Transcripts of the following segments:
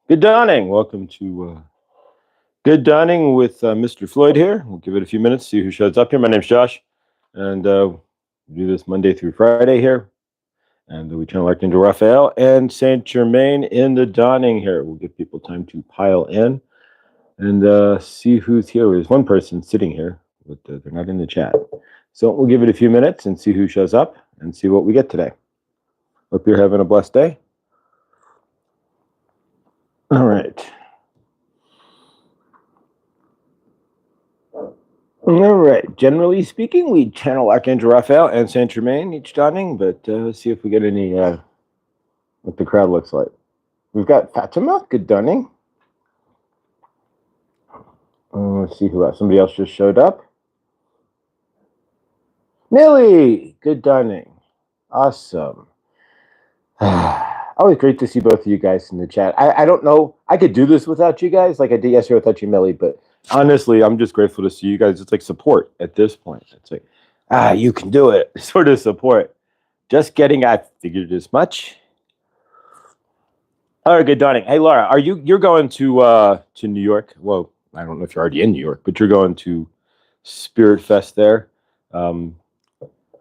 Good dawning. Welcome to Good Dawning with Mr. Floyd here. We'll give it a few minutes, see who shows up here. My name's Josh, and we do this Monday through Friday here. And we channel Archangel Raphael and Saint Germain in the dawning here. We'll give people time to pile in and see who's here. There's one person sitting here, but they're not in the chat. So we'll give it a few minutes and see who shows up and see what we get today. Hope you're having a blessed day. All right. All right. Generally speaking, we channel Archangel Raphael and Saint Germain each dawning, but let's see if we get any what the crowd looks like. We've got Fatima. Good dawning. Let's see who else. Somebody else just showed up. Millie. Good dawning. Awesome. Always great to see both of you guys in the chat. I don't know. I could do this without you guys, like I did yesterday without you, Millie, but honestly, I'm just grateful to see you guys. It's like support at this point. It's like, you can do it. Sort of support. Just getting, I figured as much. All right, good dawning. Hey, Laura, you're going to New York? Well, I don't know if you're already in New York, but you're going to Spirit Fest there.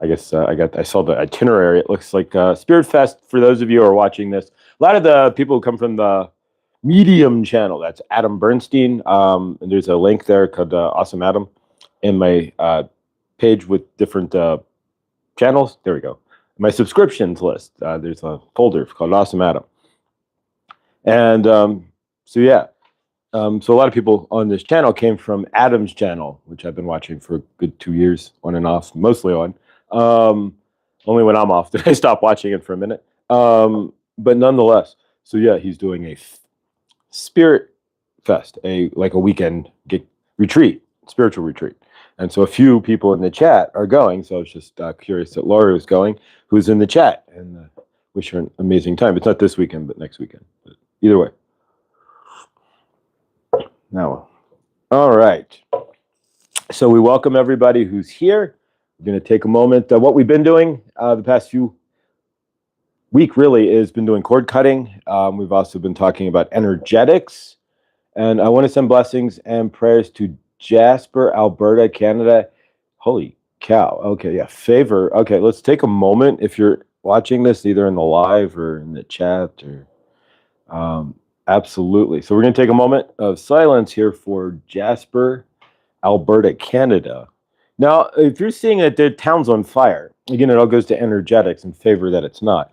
I guess I saw the itinerary. It looks like Spirit Fest. For those of you who are watching this, a lot of the people who come from the Medium channel. That's Adam Bernstein. And there's a link there called Awesome Adam in my page with different channels. There we go. My subscriptions list. There's a folder called Awesome Adam. And so yeah. So a lot of people on this channel came from Adam's channel, which I've been watching for a good 2 years, on and off, mostly on. Only when I'm off did I stop watching it for a minute. But nonetheless, so yeah, he's doing a Spirit Fest, a weekend retreat, spiritual retreat. And so a few people in the chat are going. So I was just curious that Laura was going, who's in the chat, and wish her an amazing time. It's not this weekend, but next weekend. But either way. Now, all right. So we welcome everybody who's here. We're going to take a moment. What we've been doing the past week really has been doing cord cutting. We've also been talking about energetics. And I want to send blessings and prayers to Jasper, Alberta, Canada. Holy cow. Okay, yeah, favor. Okay, let's take a moment. If you're watching this either in the live or in the chat, or absolutely. So we're going to take a moment of silence here for Jasper, Alberta, Canada. Now, if you're seeing that the town's on fire, again, it all goes to energetics and favor that it's not.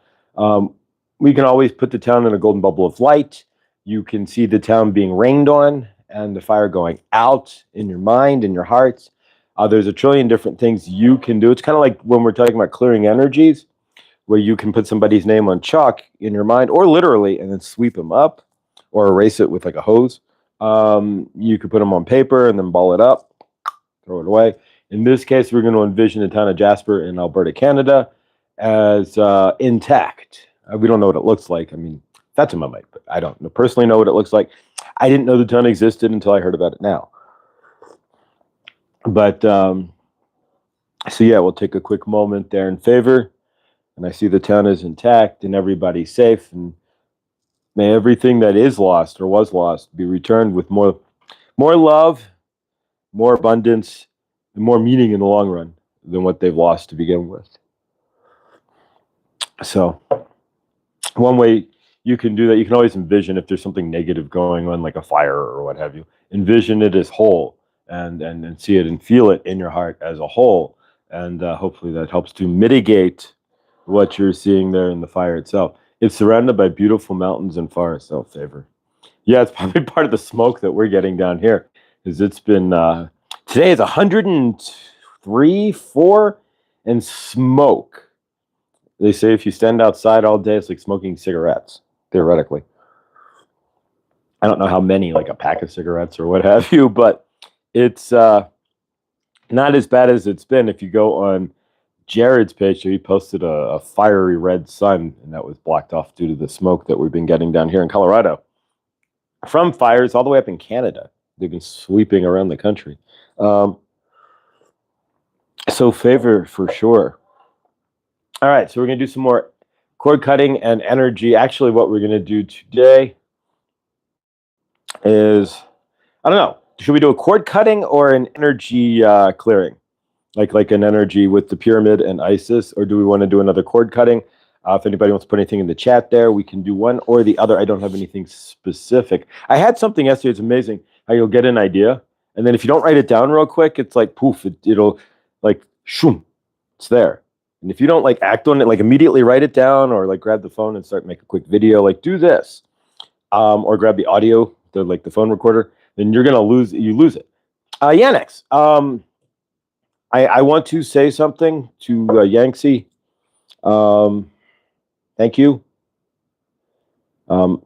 We can always put the town in a golden bubble of light. You can see the town being rained on and the fire going out in your mind, in your hearts. There's a trillion different things you can do. It's kind of like when we're talking about clearing energies, where you can put somebody's name on chalk in your mind, or literally, and then sweep them up or erase it with like a hose. You could put them on paper and then ball it up, throw it away. In this case, we're going to envision the town of Jasper in Alberta, Canada, as intact. We don't know what it looks like. I mean, that's in my mind, but I don't personally know what it looks like. I didn't know the town existed until I heard about it now. But, so yeah, we'll take a quick moment there in favor. And I see the town is intact and everybody's safe. And may everything that is lost or was lost be returned with more love, more abundance, and more meaning in the long run than what they've lost to begin with. So one way you can do that, you can always envision if there's something negative going on, like a fire or what have you, envision it as whole and see it and feel it in your heart as a whole. And hopefully that helps to mitigate what you're seeing there in the fire itself. It's surrounded by beautiful mountains and forests. Oh, favor. Yeah, it's probably part of the smoke that we're getting down here, because it's been, today is 103, 4, and smoke. They say if you stand outside all day, it's like smoking cigarettes, theoretically. I don't know how many, like a pack of cigarettes or what have you, but it's not as bad as it's been. If you go on Jared's page, he posted a fiery red sun, and that was blocked off due to the smoke that we've been getting down here in Colorado. From fires all the way up in Canada. They've been sweeping around the country. So favor for sure. All right, so we're going to do some more cord cutting and energy. Actually, what we're going to do today is, I don't know, should we do a cord cutting or an energy clearing? Like an energy with the pyramid and Isis, or do we want to do another cord cutting? If anybody wants to put anything in the chat there, we can do one or the other. I don't have anything specific. I had something yesterday. It's amazing how you'll get an idea, and then if you don't write it down real quick, it's like poof, it'll like shoom, it's there. And if you don't like act on it, like immediately write it down, or like grab the phone and start make a quick video, like do this, or grab the audio, the phone recorder, then you're gonna lose it. Yannick, I want to say something to Yangtze. Thank you. I'll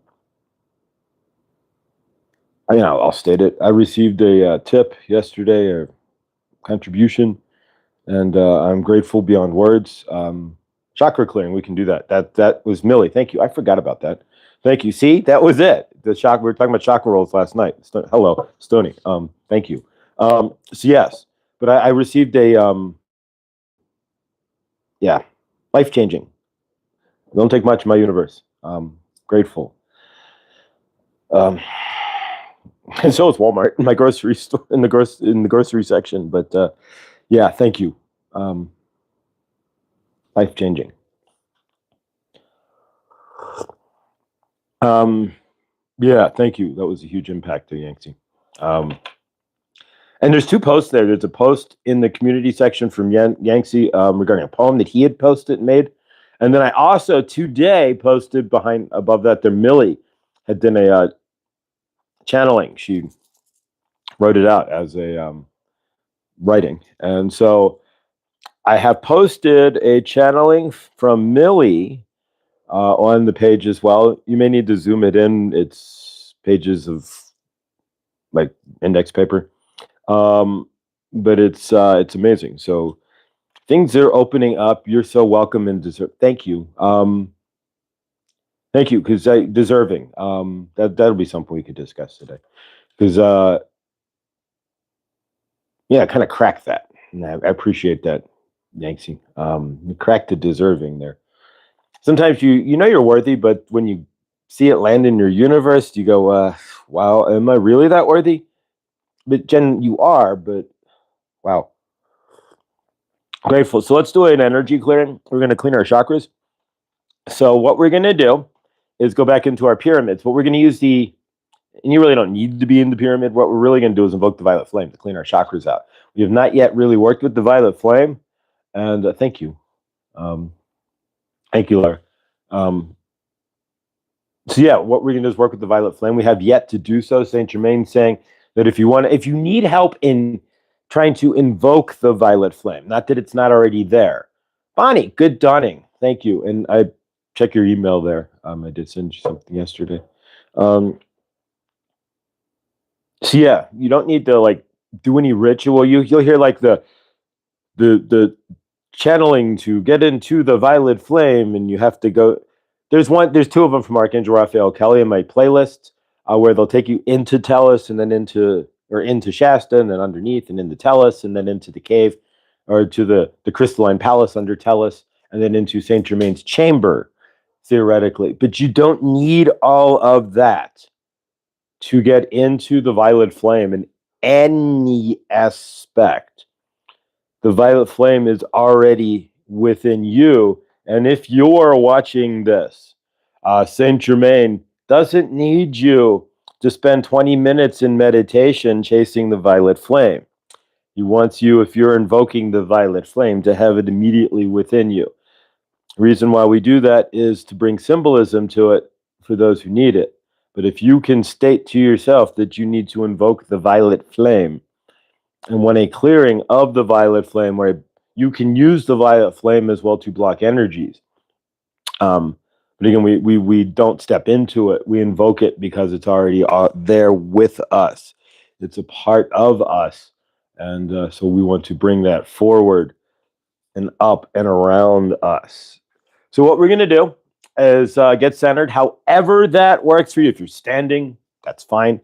state it. I received a tip yesterday, a contribution, and I'm grateful beyond words. Chakra clearing, we can do that. That was Millie. Thank you. I forgot about that. Thank you. See, that was it. The chakra. We were talking about chakra rolls last night. Hello, Stony. Thank you. So yes, but I received a life-changing. Don't take much in my universe. Grateful. And so is Walmart in my grocery store, in the grocery section. But yeah, thank you. Life-changing. Yeah, thank you. That was a huge impact to Yangtze. And there's two posts there. There's a post in the community section from Yangtze regarding a poem that he had posted and made. And then I also today posted above that there, Millie had done a channeling. She wrote it out as a writing. And so I have posted a channeling from Millie on the page as well. You may need to zoom it in. It's pages of like index paper. But it's amazing. So things are opening up. You're so welcome and deserve. Thank you. Thank you, because deserving. That'll be something we could discuss today. Because yeah, kind of cracked that. And I appreciate that, Yangtze. You cracked the deserving there. Sometimes you know you're worthy, but when you see it land in your universe, you go, wow, am I really that worthy? But Jen, you are, but wow. Grateful. So let's do an energy clearing. We're going to clean our chakras. So what we're going to do is go back into our pyramids. But we're going to use and you really don't need to be in the pyramid. What we're really going to do is invoke the violet flame to clean our chakras out. We have not yet really worked with the violet flame. And thank you. Thank you, Laura. So yeah, what we're going to do is work with the violet flame. We have yet to do so. Saint Germain saying that if you need help in trying to invoke the violet flame, not that it's not already there. Bonnie, good dawning. Thank you. And I check your email there. I did send you something yesterday. So yeah, you don't need to like do any ritual. You'll hear like the channeling to get into the violet flame, and you have to go. There's two of them from Archangel Raphael Kelly in my playlist, where they'll take you into Tellus and then into Shasta and then underneath and into Tellus and then into the cave, or to the crystalline palace under Tellus and then into Saint Germain's chamber, theoretically. But you don't need all of that to get into the violet flame in any aspect. The violet flame is already within you. And if you're watching this, Saint Germain doesn't need you to spend 20 minutes in meditation chasing the violet flame. He wants you, if you're invoking the violet flame, to have it immediately within you. The reason why we do that is to bring symbolism to it for those who need it. But if you can state to yourself that you need to invoke the violet flame and want a clearing of the violet flame where you can use the violet flame as well to block energies. But again, we don't step into it. We invoke it because it's already there with us. It's a part of us. And so we want to bring that forward and up and around us. So what we're going to do is get centered, however that works for you. If you're standing, that's fine.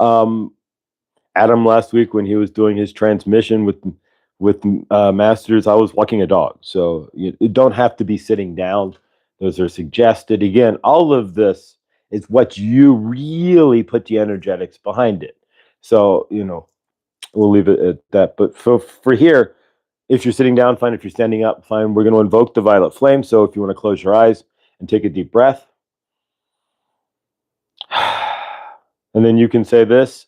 Adam last week when he was doing his transmission with Masters, I was walking a dog. So you don't have to be sitting down. Those are suggested. Again, all of this It's what you really put the energetics behind it. So, we'll leave it at that. But for here, if you're sitting down, fine. If you're standing up, fine. We're going to invoke the violet flame. So if you want to close your eyes and take a deep breath. And then you can say this,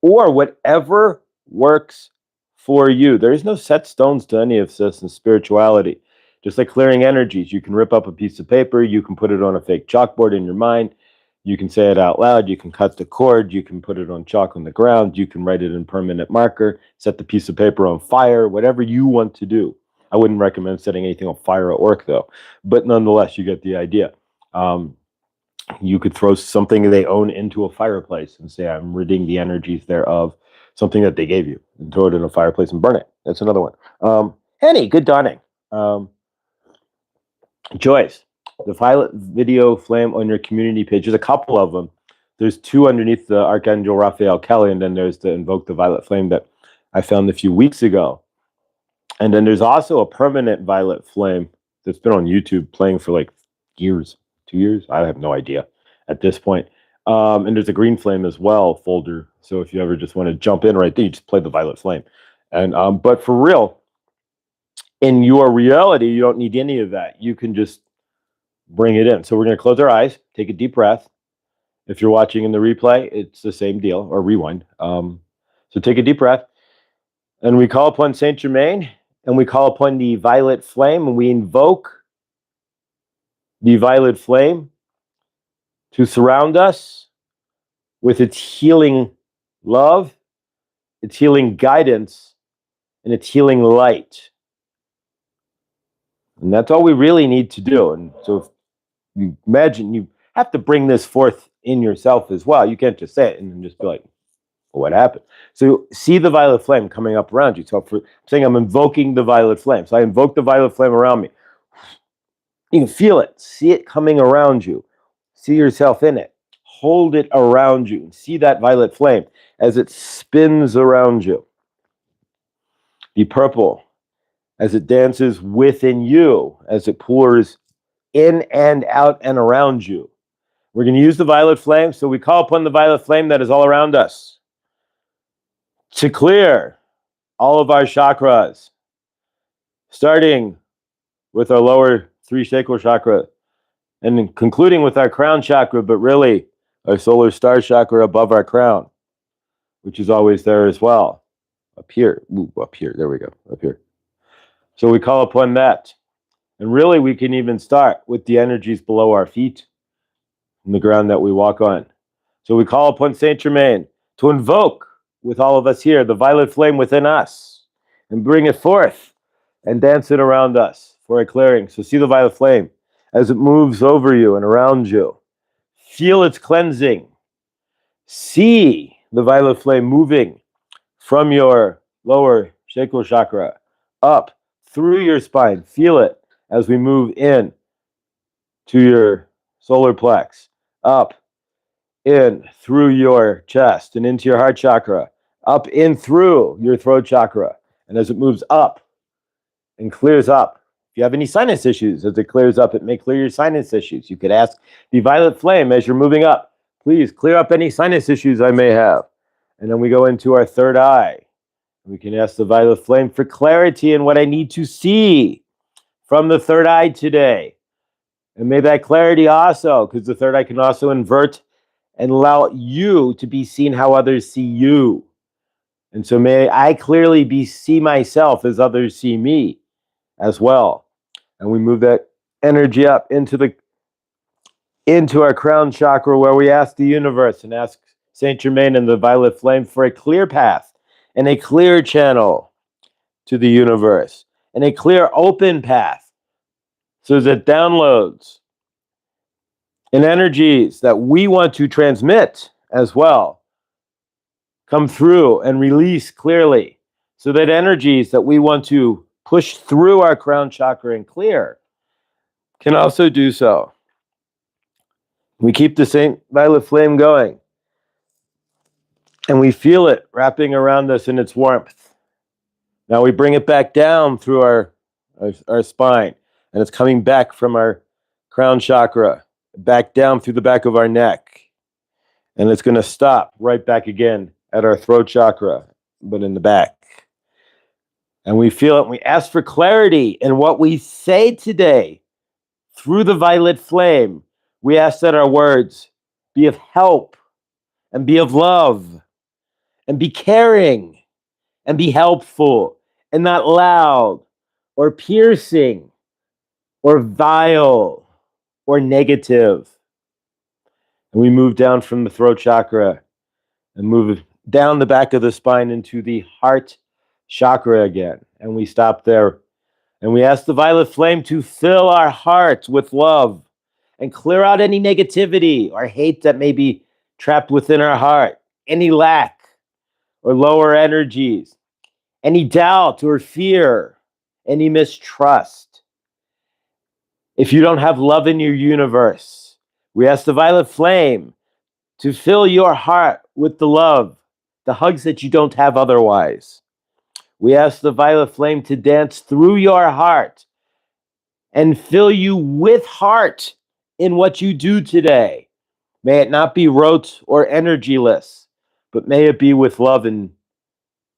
or whatever works for you. There is no set stones to any of this in spirituality. Just like clearing energies, you can rip up a piece of paper, you can put it on a fake chalkboard in your mind, you can say it out loud, you can cut the cord, you can put it on chalk on the ground, you can write it in permanent marker, set the piece of paper on fire, whatever you want to do. I wouldn't recommend setting anything on fire at work though, but nonetheless, you get the idea. You could throw something they own into a fireplace and say, I'm ridding the energies thereof, something that they gave you, and throw it in a fireplace and burn it. That's another one. Henny, good dawning. Joyce, the violet video flame on your community page, there's a couple of them. There's two underneath the Archangel Raphael Kelly, and then there's the Invoke the Violet Flame that I found a few weeks ago. And then there's also a permanent violet flame that's been on YouTube playing for like years. 2 years? I have no idea at this point. And there's a green flame as well folder. So if you ever just want to jump in right there, you just play the violet flame. And but for real, in your reality, you don't need any of that. You can just bring it in. So we're going to close our eyes, take a deep breath. If you're watching in the replay, it's the same deal, or rewind. So take a deep breath. And we call upon Saint Germain, and we call upon the violet flame, and we invoke the violet flame to surround us with its healing love, its healing guidance, and its healing light. And that's all we really need to do. And so if you imagine, you have to bring this forth in yourself as well. You can't just say it and then just be like, well, what happened? So see the violet flame coming up around you. So for saying I'm invoking the violet flame. So I invoke the violet flame around me. You can feel it. See it coming around you. See yourself in it. Hold it around you. See that violet flame as it spins around you. Be purple as it dances within you, as it pours in and out and around you. We're going to use the violet flame, so we call upon the violet flame that is all around us to clear all of our chakras, starting with our lower three sacral chakra and concluding with our crown chakra, but really our solar star chakra above our crown, which is always there as well. Up here. Ooh, up here. There we go. Up here. So we call upon that. And really, we can even start with the energies below our feet and the ground that we walk on. So we call upon Saint Germain to invoke with all of us here the violet flame within us and bring it forth and dance it around us for a clearing. So see the violet flame as it moves over you and around you. Feel its cleansing. See the violet flame moving from your lower sacral chakra up through your spine. Feel it as we move in to your solar plex, up, in, through your chest and into your heart chakra, up, in, through your throat chakra. And as it moves up and clears up, if you have any sinus issues, as it clears up, it may clear your sinus issues. You could ask the violet flame as you're moving up, please clear up any sinus issues I may have. And then we go into our third eye. We can ask the violet flame for clarity in what I need to see from the third eye today. And may that clarity also, because the third eye can also invert and allow you to be seen how others see you. And so may I clearly see myself as others see me as well. And we move that energy up into our crown chakra, where we ask the universe and ask Saint Germain and the violet flame for a clear path and a clear channel to the universe and a clear open path, so that downloads and energies that we want to transmit as well come through and release clearly, so that energies that we want to push through our crown chakra and clear can also do so. We keep the Saint Violet flame going, and we feel it wrapping around us in its warmth. Now we bring it back down through our spine, and it's coming back from our crown chakra back down through the back of our neck. And it's going to stop right back again at our throat chakra, but in the back. And we feel it, and we ask for clarity in what we say today through the violet flame. We ask that our words be of help and be of love and be caring and be helpful and not loud or piercing or vile or negative. And we move down from the throat chakra and move down the back of the spine into the heart chakra again. And we stop there. And we ask the violet flame to fill our hearts with love and clear out any negativity or hate that may be trapped within our heart, any lack or lower energies, any doubt or fear, any mistrust. If you don't have love in your universe, we ask the violet flame to fill your heart with the love, the hugs that you don't have otherwise. We ask the violet flame to dance through your heart and fill you with heart in what you do today. May it not be rote or energyless, but may it be with love and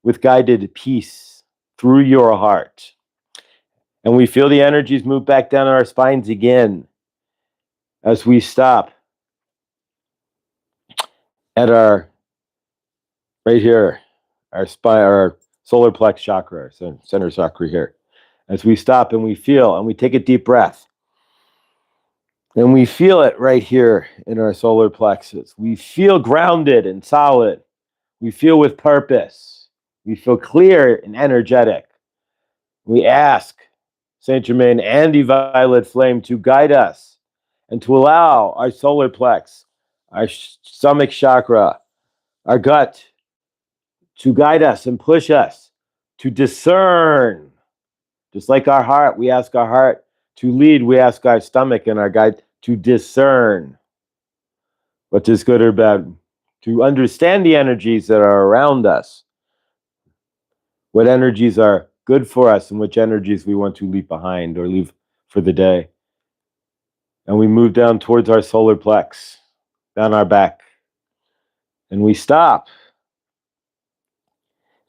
with guided peace through your heart. And we feel the energies move back down our spines again as we stop at our, right here, our spine, our solar plex chakra, center chakra here. As we stop and we feel, and we take a deep breath. And we feel it right here in our solar plexus. We feel grounded and solid. We feel with purpose. We feel clear and energetic. We ask Saint Germain and the violet flame to guide us and to allow our solar plex, our stomach chakra, our gut to guide us and push us to discern. Just like our heart, we ask our heart to lead. We ask our stomach and our gut to discern what is good or bad, to understand the energies that are around us, what energies are good for us and which energies we want to leave behind or leave for the day. And we move down towards our solar plex, down our back, and we stop.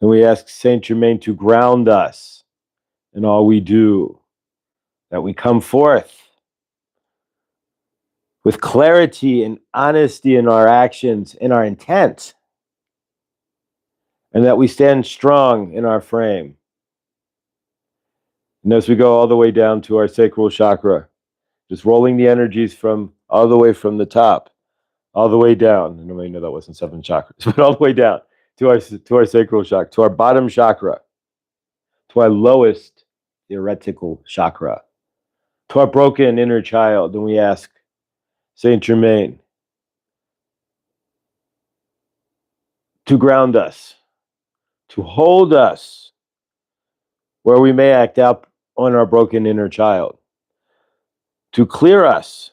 And we ask Saint Germain to ground us in all we do, that we come forth with clarity and honesty in our actions, in our intent, and that we stand strong in our frame. And as we go all the way down to our sacral chakra, just rolling the energies from all the way from the top, all the way down. I know that wasn't 7 chakras, but all the way down to our sacral chakra, to our bottom chakra, to our lowest theoretical chakra, to our broken inner child. And we ask Saint Germain to ground us, to hold us where we may act out on our broken inner child, to clear us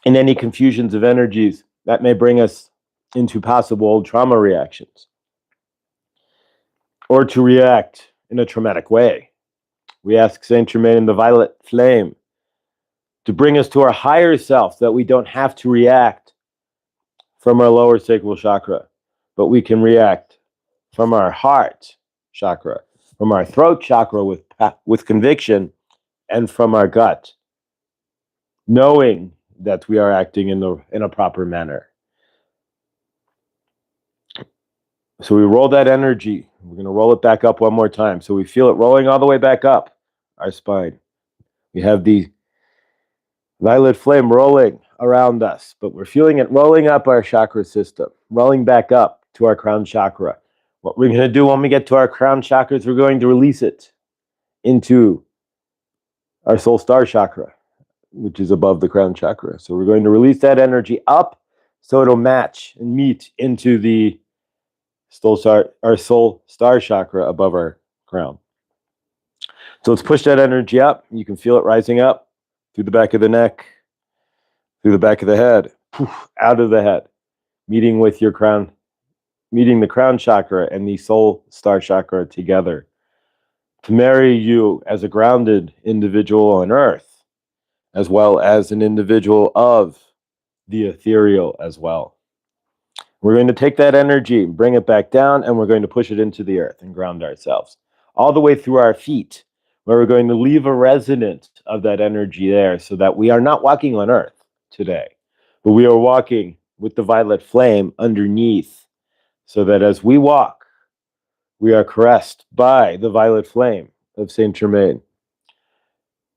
in any confusions of energies that may bring us into possible old trauma reactions, or to react in a traumatic way. We ask Saint Germain and the violet flame to bring us to our higher self, that we don't have to react from our lower sacral chakra, but we can react from our heart chakra, from our throat chakra with conviction, and from our gut, knowing that we are acting in a proper manner. So we roll that energy. We're going to roll it back up one more time. So we feel it rolling all the way back up our spine. We have the violet flame rolling around us, but we're feeling it rolling up our chakra system, rolling back up to our crown chakra. What we're going to do when we get to our crown chakra is we're going to release it into our soul star chakra, which is above the crown chakra. So we're going to release that energy up so it'll match and meet into the our soul star chakra above our crown. So let's push that energy up. You can feel it rising up through the back of the neck, through the back of the head, out of the head, meeting with your crown, meeting the crown chakra and the soul star chakra together to marry you as a grounded individual on earth as well as an individual of the ethereal as well. We're going to take that energy, bring it back down, and we're going to push it into the earth and ground ourselves all the way through our feet, where we're going to leave a resonance of that energy there so that we are not walking on earth today, but we are walking with the violet flame underneath, so that as we walk, we are caressed by the violet flame of Saint Germain.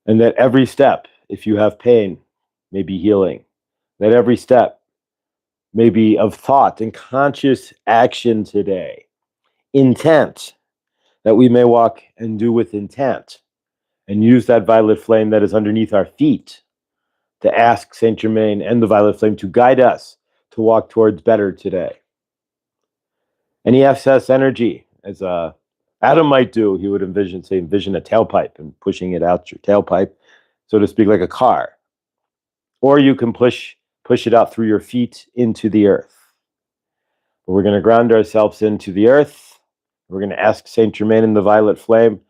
And that every step, if you have pain, may be healing. That every step may be of thought and conscious action today. Intent, that we may walk and do with intent and use that violet flame that is underneath our feet to ask Saint Germain and the violet flame to guide us to walk towards better today. Any excess energy, as Adam might do, he would envision a tailpipe and pushing it out your tailpipe, so to speak, like a car. Or you can push it out through your feet into the earth. But we're going to ground ourselves into the earth. We're going to ask Saint Germain and the violet flame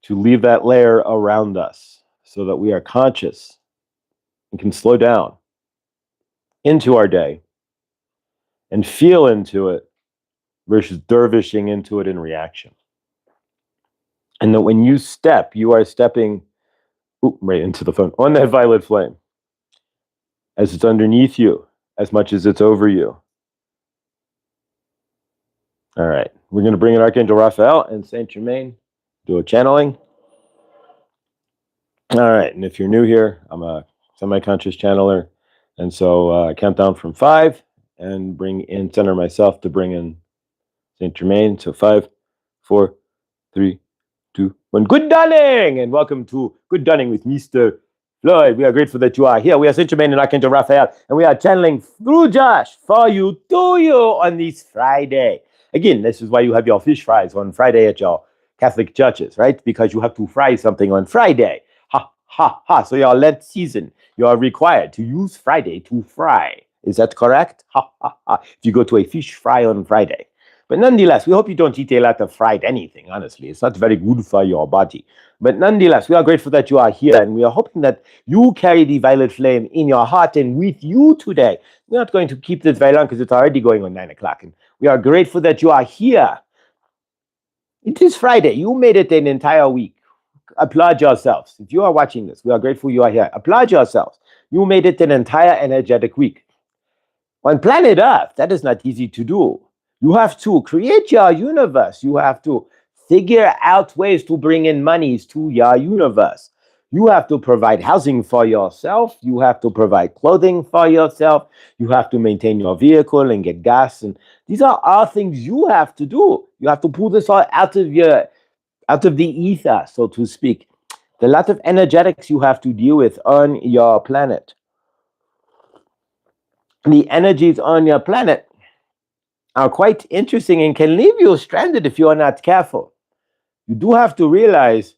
to leave that layer around us so that we are conscious and can slow down into our day and feel into it versus dervishing into it in reaction. And that when you step, you are stepping right into the phone on that violet flame, as it's underneath you as much as it's over you. All right, we're going to bring in Archangel Raphael and Saint Germain, do a channeling. All right, and if you're new here, I'm a semi-conscious channeler, and so I count down from 5 and bring in, center myself to bring in Saint Germain. So 5, 4, 3, 2, 1. Good dawning, and welcome to Good Dawning with Mr. Floyd. We are grateful that you are here. We are Saint Germain and Archangel Raphael, and we are channeling through Josh for you, to you on this Friday. Again, this is why you have your fish fries on Friday at your Catholic churches, right? Because you have to fry something on Friday. Ha, ha, ha. So your Lent season, you are required to use Friday to fry. Is that correct? Ha, ha, ha. If you go to a fish fry on Friday. But nonetheless, we hope you don't eat a lot of fried anything, honestly. It's not very good for your body. But nonetheless, we are grateful that you are here, and we are hoping that you carry the violet flame in your heart and with you today. We're not going to keep this very long because it's already going on 9 o'clock. And we are grateful that you are here. It is Friday. You made it an entire week. Applaud yourselves. If you are watching this, we are grateful you are here. Applaud yourselves. You made it an entire energetic week. On planet Earth, that is not easy to do. You have to create your universe. You have to figure out ways to bring in monies to your universe. You have to provide housing for yourself. You have to provide clothing for yourself. You have to maintain your vehicle and get gas. And these are all things you have to do. You have to pull this all out of the ether, so to speak. There are a lot of energetics you have to deal with on your planet. The energies on your planet are quite interesting and can leave you stranded if you are not careful. You do have to realize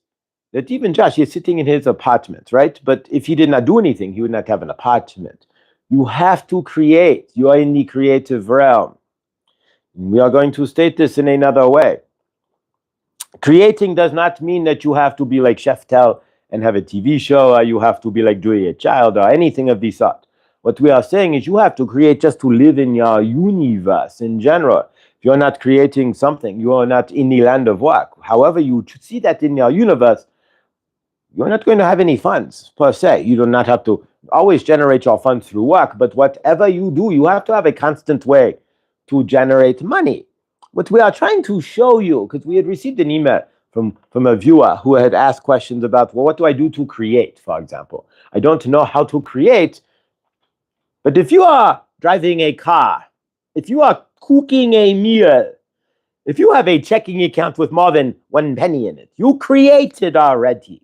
that even Josh is sitting in his apartment, right? But if he did not do anything, he would not have an apartment. You have to create. You are in the creative realm. We are going to state this in another way. Creating does not mean that you have to be like Chef Tell and have a TV show, or you have to be like Julia Child or anything of the sort. What we are saying is you have to create just to live in your universe in general. If you're not creating something, you are not in the land of work. However, you see that in your universe, you're not going to have any funds per se. You do not have to always generate your funds through work, but whatever you do, you have to have a constant way to generate money. What we are trying to show you, because we had received an email from a viewer who had asked questions about, well, what do I do to create, for example? I don't know how to create. But if you are driving a car, if you are cooking a meal, if you have a checking account with more than 1 penny in it, you created already.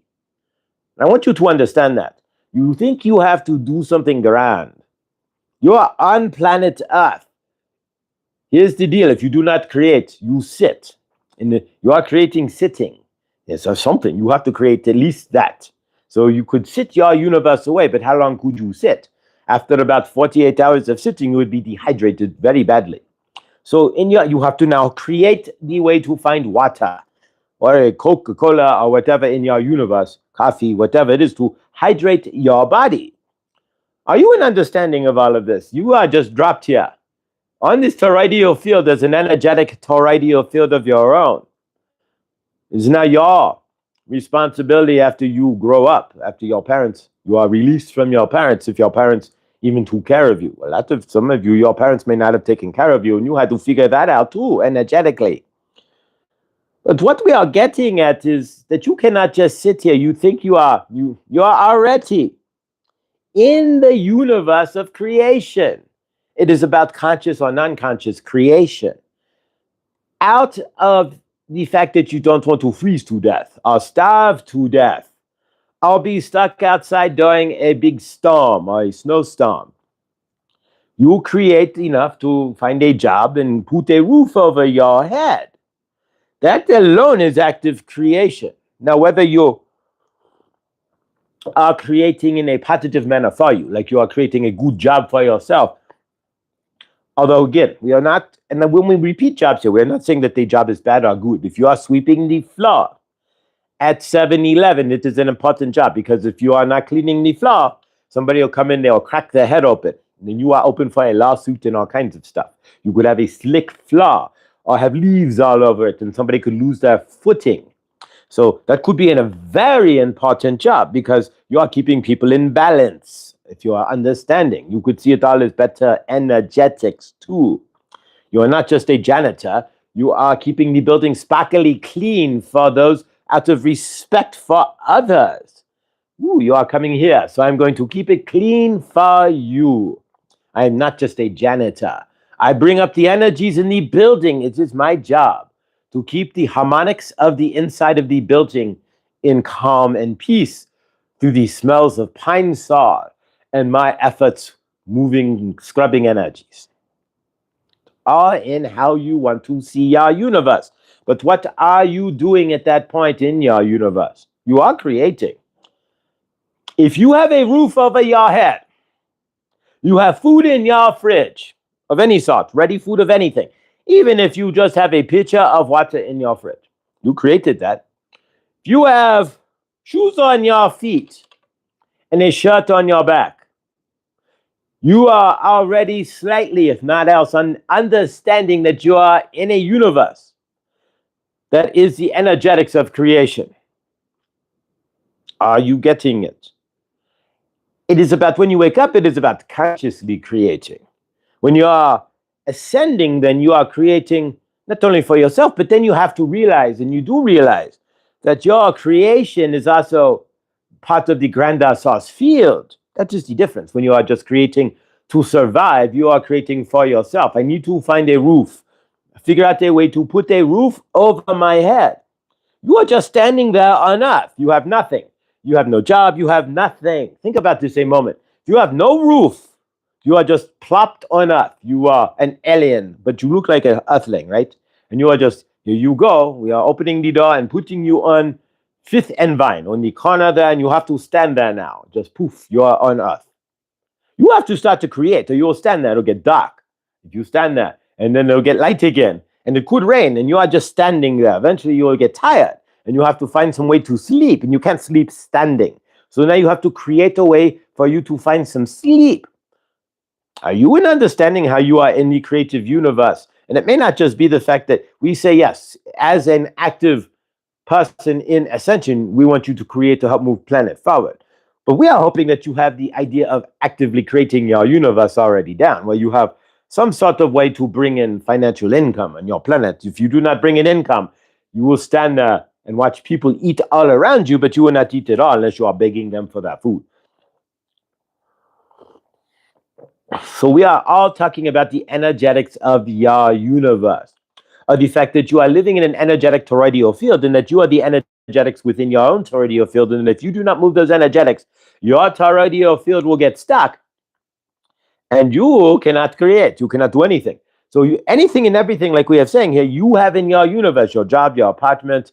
And I want you to understand that. You think you have to do something grand. You are on planet Earth. Here's the deal. If you do not create, you sit. You are creating sitting. Yes, or something. You have to create at least that. So you could sit your universe away, but how long could you sit? After about 48 hours of sitting, you would be dehydrated very badly. So you have to now create the way to find water or a Coca-Cola or whatever in your universe, coffee, whatever it is, to hydrate your body. Are you in understanding of all of this? You are just dropped here. On this toroidal field, there's an energetic toroidal field of your own. It's now your responsibility after you grow up, after your parents, you are released from your parents, if your parents even took care of you. A lot of some of you, your parents may not have taken care of you, and you had to figure that out too, energetically. But what we are getting at is that you cannot just sit here. You think you are already in the universe of creation. It is about conscious or non-conscious creation. Out of the fact that you don't want to freeze to death or starve to death or be stuck outside during a big storm or a snowstorm. You create enough to find a job and put a roof over your head. That alone is active creation. Now, whether you are creating in a positive manner for you, like you are creating a good job for yourself, although again, we are not, and then when we repeat jobs here, we're not saying that the job is bad or good. If you are sweeping the floor at 7-Eleven, it is an important job, because if you are not cleaning the floor, somebody will come in, they'll crack their head open, and then you are open for a lawsuit and all kinds of stuff. You could have a slick floor or have leaves all over it, and somebody could lose their footing. So that could be a very important job, because you are keeping people in balance. If you are understanding, you could see it all as better energetics too. You are not just a janitor. You are keeping the building sparkly clean for those out of respect for others. Ooh, you are coming here, so I'm going to keep it clean for you. I am not just a janitor. I bring up the energies in the building. It is my job to keep the harmonics of the inside of the building in calm and peace through the smells of pine saw and my efforts moving, scrubbing energies. All in how you want to see your universe. But what are you doing at that point in your universe? You are creating. If you have a roof over your head, you have food in your fridge of any sort, ready food of anything, even if you just have a pitcher of water in your fridge, you created that. If you have shoes on your feet and a shirt on your back, you are already slightly, if not else, understanding that you are in a universe that is the energetics of creation. Are you getting it? It is about, when you wake up, it is about consciously creating. When you are ascending, then you are creating not only for yourself, but then you have to realize, and you do realize, that your creation is also part of the grander source field. That is the difference. When you are just creating to survive, you are creating for yourself. I need to find a roof. Figure out a way to put a roof over my head. You are just standing there on earth. You have nothing. You have no job. You have nothing. Think about this a moment. You have no roof. You are just plopped on earth. You are an alien, but you look like an earthling, right? And you are just, here you go. We are opening the door and putting you on 5th and Vine, on the corner there, and you have to stand there now. Just poof, you are on earth. You have to start to create, or you will stand there, it'll get dark. If you stand there, and then it'll get light again, and it could rain, and you are just standing there. Eventually you will get tired, and you have to find some way to sleep, and you can't sleep standing. So now you have to create a way for you to find some sleep. Are you in understanding how you are in the creative universe? And it may not just be the fact that we say, yes, as an active person in ascension, we want you to create to help move planet forward. But we are hoping that you have the idea of actively creating your universe already down, where you have some sort of way to bring in financial income on your planet. If you do not bring in income, you will stand there and watch people eat all around you, but you will not eat at all unless you are begging them for that food. So we are all talking about the energetics of your universe, of the fact that you are living in an energetic toroidal field, and that you are the energetics within your own toroidal field, and if you do not move those energetics, your toroidal field will get stuck, and you cannot create, you cannot do anything. So anything and everything, like we are saying here, you have in your universe, your job, your apartment.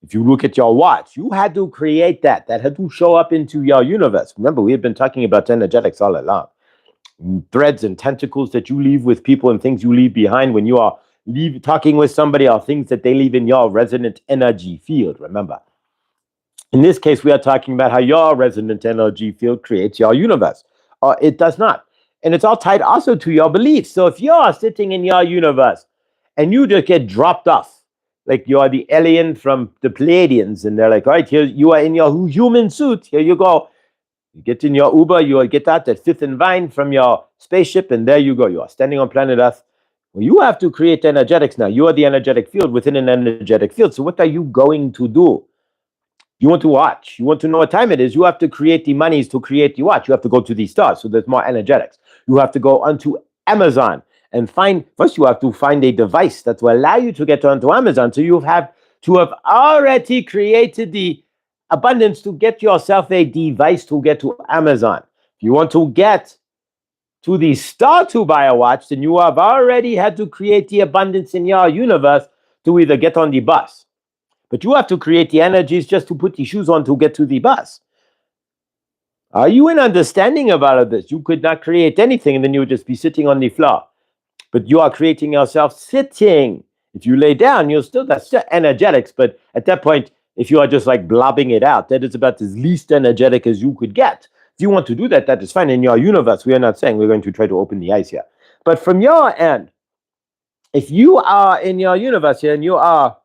If you look at your watch, you had to create that. That had to show up into your universe. Remember, we have been talking about energetics all along. Threads and tentacles that you leave with people and things you leave behind when you are talking with somebody, are things that they leave in your resonant energy field, remember. In this case, we are talking about how your resonant energy field creates your universe. It does not. And it's all tied also to your beliefs. So if you're sitting in your universe and you just get dropped off, like you're the alien from the Pleiadians, and they're like, all right, here you are in your human suit. Here you go. You get in your Uber, you get out at Fifth and Vine from your spaceship, and there you go. You are standing on planet Earth. Well, you have to create energetics now. You are the energetic field within an energetic field. So what are you going to do? You want to watch. You want to know what time it is. You have to create the monies to create the watch. You have to go to the stars. So there's more energetics. You have to go onto Amazon and first you have to find a device that will allow you to get onto Amazon. So you have to have already created the abundance to get yourself a device to get to Amazon. If you want to get to the star to buy a watch, then you have already had to create the abundance in your universe to either get on the bus. But you have to create the energies just to put the shoes on to get to the bus. Are you in understanding of all of this? You could not create anything, and then you would just be sitting on the floor. But you are creating yourself sitting. If you lay down, that's still energetics. But at that point, if you are just like blobbing it out, that is about as least energetic as you could get. If you want to do that, that is fine. In your universe, we are not saying we're going to try to open the eyes here. But from your end, if you are in your universe here and you are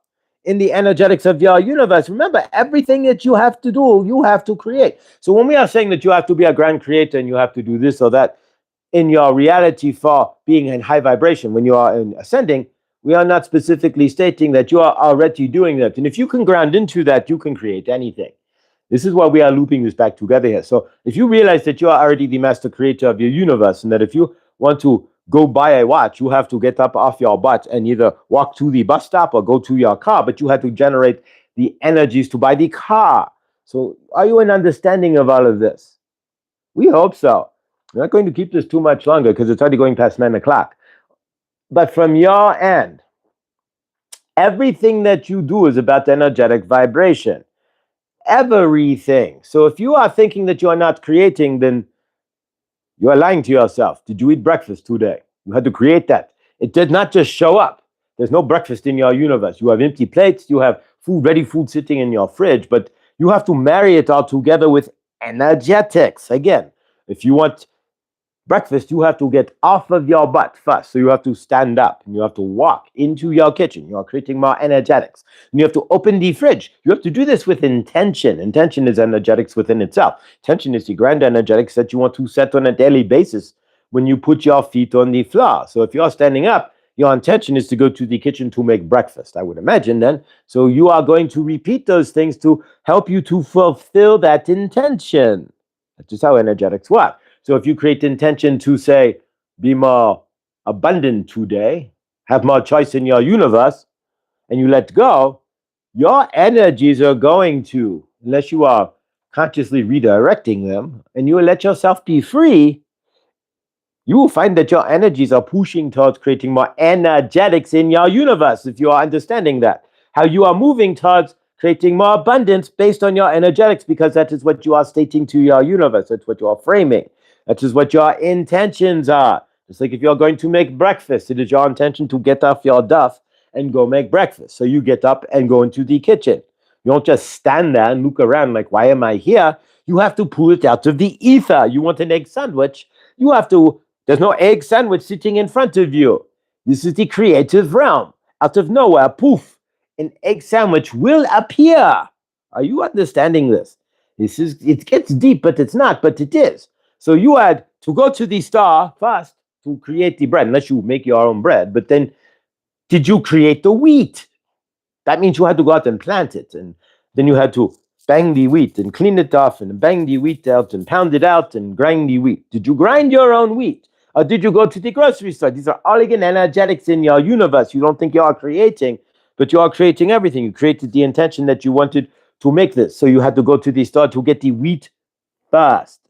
in the energetics of your universe, remember, everything that you have to do, you have to create. So when we are saying that you have to be a grand creator and you have to do this or that in your reality for being in high vibration, when you are in ascending, we are not specifically stating that you are already doing that. And if you can ground into that, you can create anything. This is why we are looping this back together here. So if you realize that you are already the master creator of your universe, and that if you want to go buy a watch, you have to get up off your butt and either walk to the bus stop or go to your car, but you have to generate the energies to buy the car. So are you in understanding of all of this? We hope so. We're not going to keep this too much longer because it's already going past 9 o'clock. But from your end, everything that you do is about energetic vibration. Everything. So if you are thinking that you are not creating, then you are lying to yourself. Did you eat breakfast today? You had to create that. It did not just show up. There's no breakfast in your universe. You have empty plates. You have ready food sitting in your fridge, but you have to marry it all together with energetics. Again, if you want breakfast, you have to get off of your butt first. So you have to stand up and you have to walk into your kitchen. You are creating more energetics. And you have to open the fridge. You have to do this with intention. Intention is energetics within itself. Intention is the grand energetics that you want to set on a daily basis when you put your feet on the floor. So if you're standing up, your intention is to go to the kitchen to make breakfast, I would imagine then. So you are going to repeat those things to help you to fulfill that intention. That's just how energetics work. So if you create intention to say, be more abundant today, have more choice in your universe, and you let go, your energies are going to, unless you are consciously redirecting them, and you will let yourself be free, you will find that your energies are pushing towards creating more energetics in your universe, if you are understanding that. How you are moving towards creating more abundance based on your energetics, because that is what you are stating to your universe. That's what you are framing. That is what your intentions are. Just like if you're going to make breakfast, it is your intention to get off your duff and go make breakfast. So you get up and go into the kitchen. You don't just stand there and look around like, why am I here? You have to pull it out of the ether. You want an egg sandwich? You have to, there's no egg sandwich sitting in front of you. This is the creative realm. Out of nowhere, poof, an egg sandwich will appear. Are you understanding this? It gets deep, but it's not, but it is. So you had to go to the star first to create the bread, unless you make your own bread. But then, did you create the wheat? That means you had to go out and plant it. And then you had to bang the wheat and clean it off and bang the wheat out and pound it out and grind the wheat. Did you grind your own wheat? Or did you go to the grocery store? These are all again energetics in your universe. You don't think you are creating, but you are creating everything. You created the intention that you wanted to make this. So you had to go to the store to get the wheat first.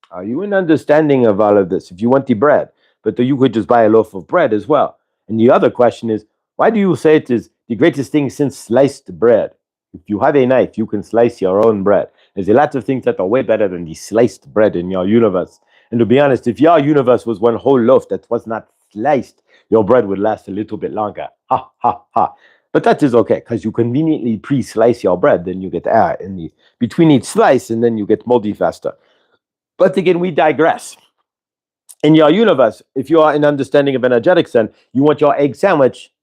Are you in understanding of all of this? If you want the bread, but you could just buy a loaf of bread as well. And the other question is, why do you say it is the greatest thing since sliced bread? If you have a knife, you can slice your own bread. There's a lot of things that are way better than the sliced bread in your universe. And to be honest, if your universe was one whole loaf that was not sliced, your bread would last a little bit longer. Ha, ha, ha. But that is okay, because you conveniently pre-slice your bread, then you get air in the between each slice, and then you get moldy faster. But again, we digress. In your universe, if you are in understanding of energetics, then you want your egg sandwich,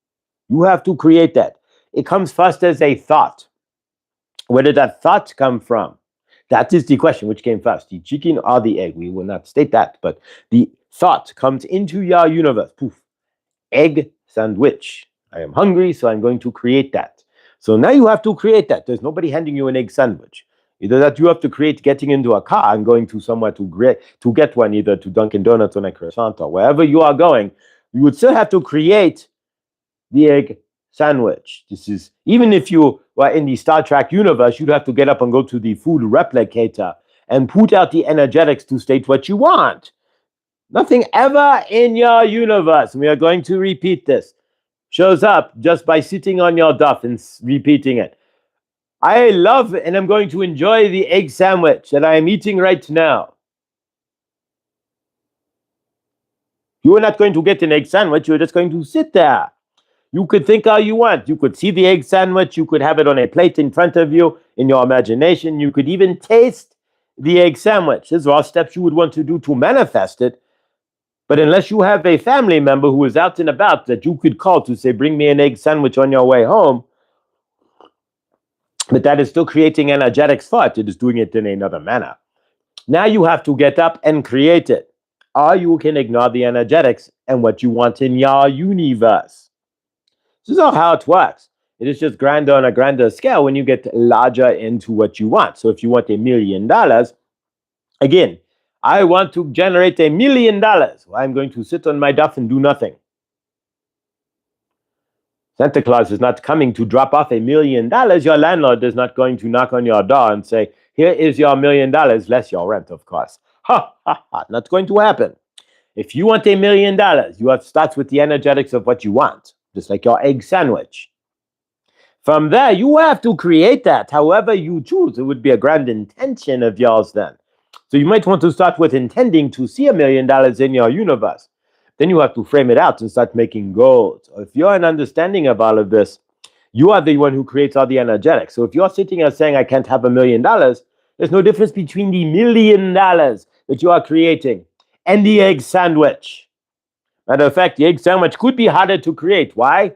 you have to create that. It comes first as a thought. Where did that thought come from? That is the question. Which came first, the chicken or the egg? We will not state that, but the thought comes into your universe. Poof, egg sandwich. I am hungry, so I'm going to create that. So now you have to create that. There's nobody handing you an egg sandwich. Either that you have to create getting into a car and going to somewhere to get one, either to Dunkin' Donuts or a croissant or wherever you are going. You would still have to create the egg sandwich. This is, even if you were in the Star Trek universe, you'd have to get up and go to the food replicator and put out the energetics to state what you want. Nothing ever in your universe, and we are going to repeat this, shows up just by sitting on your duff and repeating it. I love and I'm going to enjoy the egg sandwich that I am eating right now. You are not going to get an egg sandwich, you're just going to sit there. You could think all you want. You could see the egg sandwich. You could have it on a plate in front of you in your imagination. You could even taste the egg sandwich. These are all steps you would want to do to manifest it. But unless you have a family member who is out and about that you could call to say, bring me an egg sandwich on your way home, but that is still creating energetic thought. It is doing it in another manner. Now you have to get up and create it. Or you can ignore the energetics and what you want in your universe. This is not how it works. It is just grander on a grander scale when you get larger into what you want. So if you want $1 million, again, I want to generate $1 million. Well, I'm going to sit on my duff and do nothing. Santa Claus is not coming to drop off $1 million. Your landlord is not going to knock on your door and say, here is your $1 million, less your rent, of course. Ha, ha, ha. Not going to happen. If you want $1 million, you have to start with the energetics of what you want, just like your egg sandwich. From there, you have to create that however you choose. It would be a grand intention of yours then. So you might want to start with intending to see $1 million in your universe. Then you have to frame it out and start making goals. If you're an understanding of all of this, you are the one who creates all the energetics. So if you're sitting here saying, I can't have $1 million, there's no difference between the $1 million that you are creating and the egg sandwich. Matter of fact, the egg sandwich could be harder to create. Why?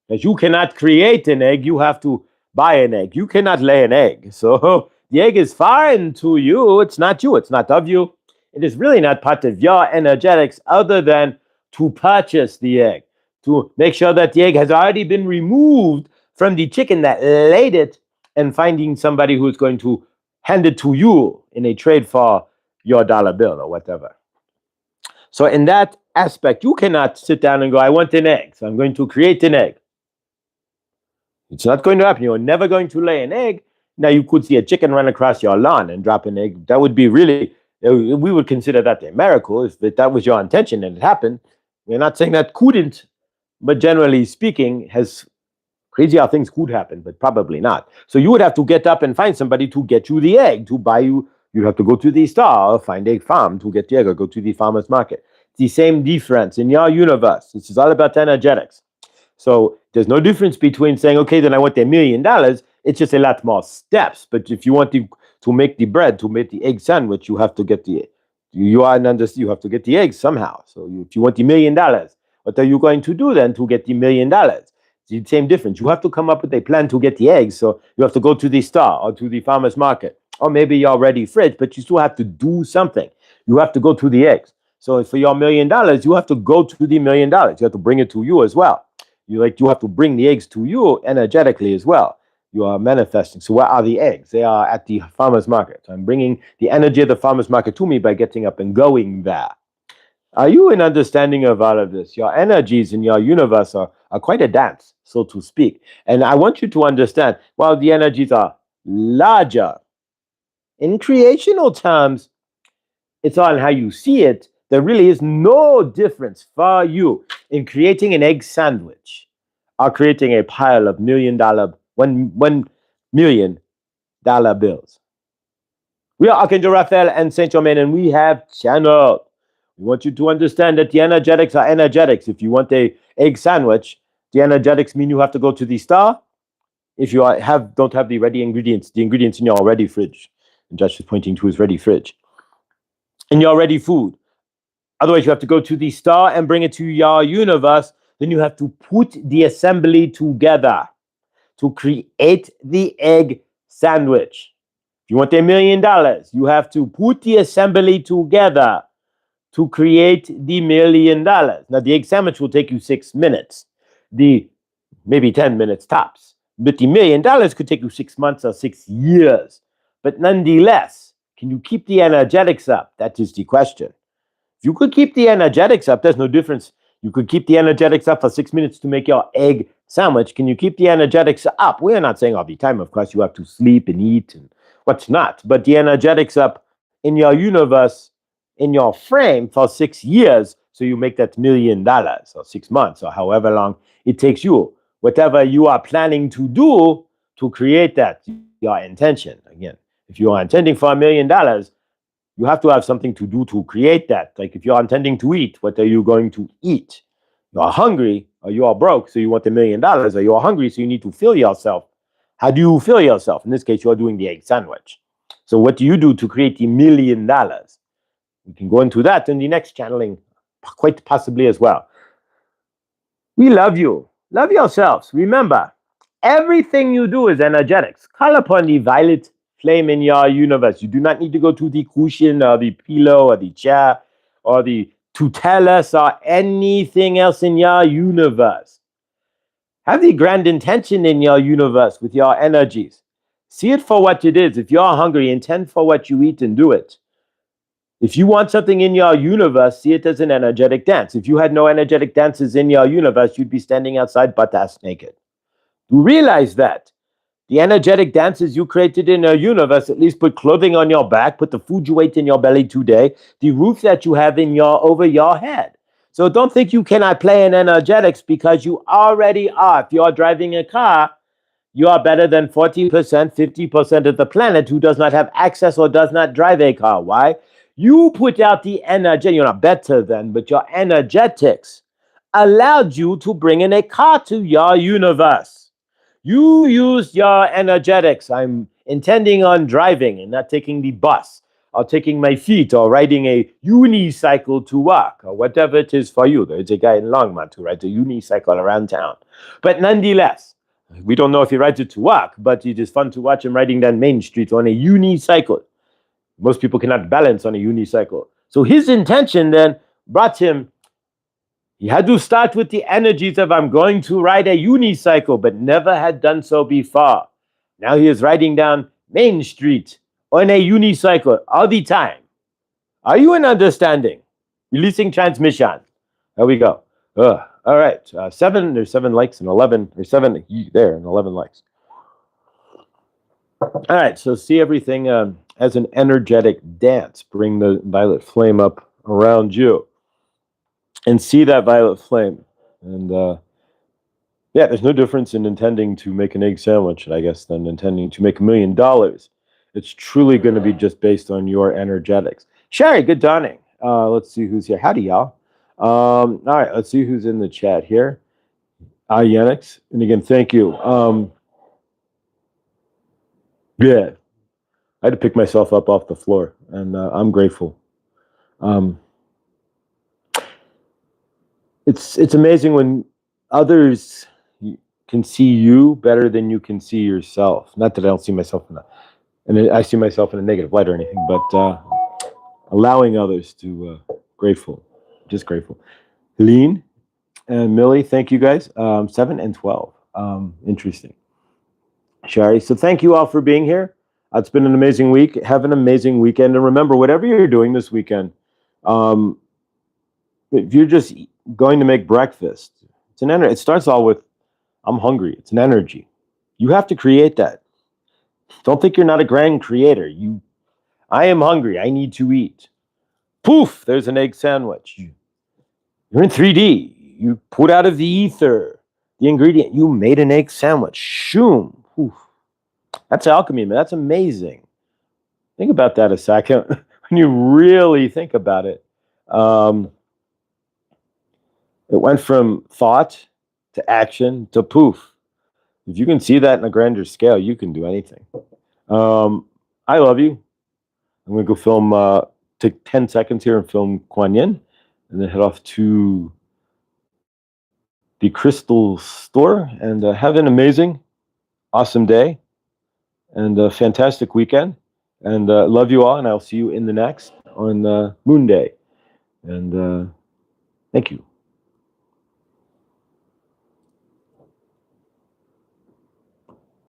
Because you cannot create an egg, you have to buy an egg. You cannot lay an egg. So the egg is foreign to you. It's not you. It's not of you. It is really not part of your energetics other than to purchase the egg, to make sure that the egg has already been removed from the chicken that laid it and finding somebody who's going to hand it to you in a trade for your dollar bill or whatever. So in that aspect, you cannot sit down and go, I want an egg, so I'm going to create an egg. It's not going to happen. You're never going to lay an egg. Now, you could see a chicken run across your lawn and drop an egg. That would be really, we would consider that a miracle if that was your intention and it happened. We're not saying that couldn't, but generally speaking, has crazy how things could happen, but probably not. So you would have to get up and find somebody to get you the egg, to buy you. You have to go to the store, or find a farm to get the egg, or go to the farmer's market. It's the same difference in your universe. This is all about energetics. So there's no difference between saying, okay, then I want $1 million. It's just a lot more steps. But if you want to make the bread, to make the egg sandwich, you have to get you have to get the eggs somehow. So if you want $1 million, what are you going to do then to get the $1 million? It's the same difference. You have to come up with a plan to get the eggs. So you have to go to the store or to the farmer's market, or maybe you're already fridge, but you still have to do something. You have to go to the eggs. So for your $1 million, you have to go to the $1 million. You have to bring it to you as well. You have to bring the eggs to you energetically as well. You are manifesting. So where are the eggs? They are at the farmer's market. So I'm bringing the energy of the farmer's market to me by getting up and going there. Are you in understanding of all of this? Your energies in your universe are quite a dance, so to speak. And I want you to understand, while the energies are larger, in creational terms, it's all in how you see it. There really is no difference for you in creating an egg sandwich or creating a pile of $1 million bills. We are Archangel Raphael and Saint Germain, and we have channeled. We want you to understand that the energetics are energetics. If you want an egg sandwich, The energetics mean you have to go to the star. If you don't have the ingredients in your ready fridge, and Josh is pointing to his ready fridge, in your ready food. Otherwise, you have to go to the star and bring it to your universe. Then you have to put the assembly together to create the egg sandwich. If you want $1 million, you have to put the assembly together to create the $1 million. Now, the egg sandwich will take you 6 minutes, maybe 10 minutes tops. But the $1 million could take you 6 months or 6 years. But nonetheless, can you keep the energetics up? That is the question. If you could keep the energetics up, there's no difference. You could keep the energetics up for 6 minutes to make your egg sandwich. Can you keep the energetics up? We're not saying all the time. Of course, you have to sleep and eat and what's not. But the energetics up in your universe, in your frame for 6 years, so you make that $1 million or 6 months or however long it takes you. Whatever you are planning to do to create that, your intention. Again, if you are intending for $1 million, you have to have something to do to create that. Like if you're intending to eat, what are you going to eat? You're hungry or you are broke, so you want $1 million, or you're hungry, so you need to fill yourself. How do you fill yourself? In this case, you're doing the egg sandwich. So what do you do to create the $1 million? We can go into that in the next channeling, quite possibly as well. We love you. Love yourselves. Remember, everything you do is energetics. Call upon the violet flame in your universe. You do not need to go to the cushion or the pillow or the chair or the tutellus or anything else in your universe. Have the grand intention in your universe with your energies. See it for what it is. If you're hungry, intend for what you eat and do it. If you want something in your universe, see it as an energetic dance. If you had no energetic dances in your universe, you'd be standing outside butt-ass naked. You realize that. The energetic dances you created in your universe, at least put clothing on your back, put the food you ate in your belly today, the roof that you have over your head. So don't think you cannot play in energetics, because you already are. If you're driving a car, you are better than 40%, 50% of the planet who does not have access or does not drive a car. Why? You put out the energy. You're not better than, but your energetics allowed you to bring in a car to your universe. You used your energetics. I'm intending on driving and not taking the bus or taking my feet or riding a unicycle to work or whatever it is for you. There's a guy in Longmont who rides a unicycle around town. But nonetheless, we don't know if he rides it to work, but it is fun to watch him riding down Main Street on a unicycle. Most people cannot balance on a unicycle. So his intention then brought him, he had to start with the energies of I'm going to ride a unicycle, but never had done so before. Now he is riding down Main Street on a unicycle all the time. Are you in understanding? Releasing transmission. There we go. All right. There's 7 likes and 11, or 7 there and 11 likes. All right. So see everything as an energetic dance. Bring the violet flame up around you and see that violet flame. And yeah, there's no difference in intending to make an egg sandwich, I guess, than intending to make $1 million. It's truly going to be just based on your energetics. Sherry, good dawning. Let's see who's here. Howdy, y'all. All right, let's see who's in the chat here. Yanix, and again, thank you. Yeah, I had to pick myself up off the floor, and I'm grateful. It's amazing when others can see you better than you can see yourself. Not that I don't see myself and I see myself in a negative light or anything, but allowing others to grateful, just grateful. Helene and Millie, thank you guys. 7 and 12. Interesting. Shari, so thank you all for being here. It's been an amazing week. Have an amazing weekend. And remember, whatever you're doing this weekend, if you're just going to make breakfast, it's an energy. It starts all with, I'm hungry. It's an energy. You have to create that. Don't think you're not a grand creator. I am hungry. I need to eat. Poof, there's an egg sandwich. You're in 3D. You put out of the ether the ingredient. You made an egg sandwich. Shoom. Poof. That's alchemy, man. That's amazing. Think about that a second. When you really think about it, it went from thought to action to poof. If you can see that in a grander scale, you can do anything. I love you. I'm going to go film, take 10 seconds here and film Kuan Yin, and then head off to the crystal store, and have an amazing, awesome day, and a fantastic weekend. And love you all, and I'll see you in the next on Moon Day. And thank you.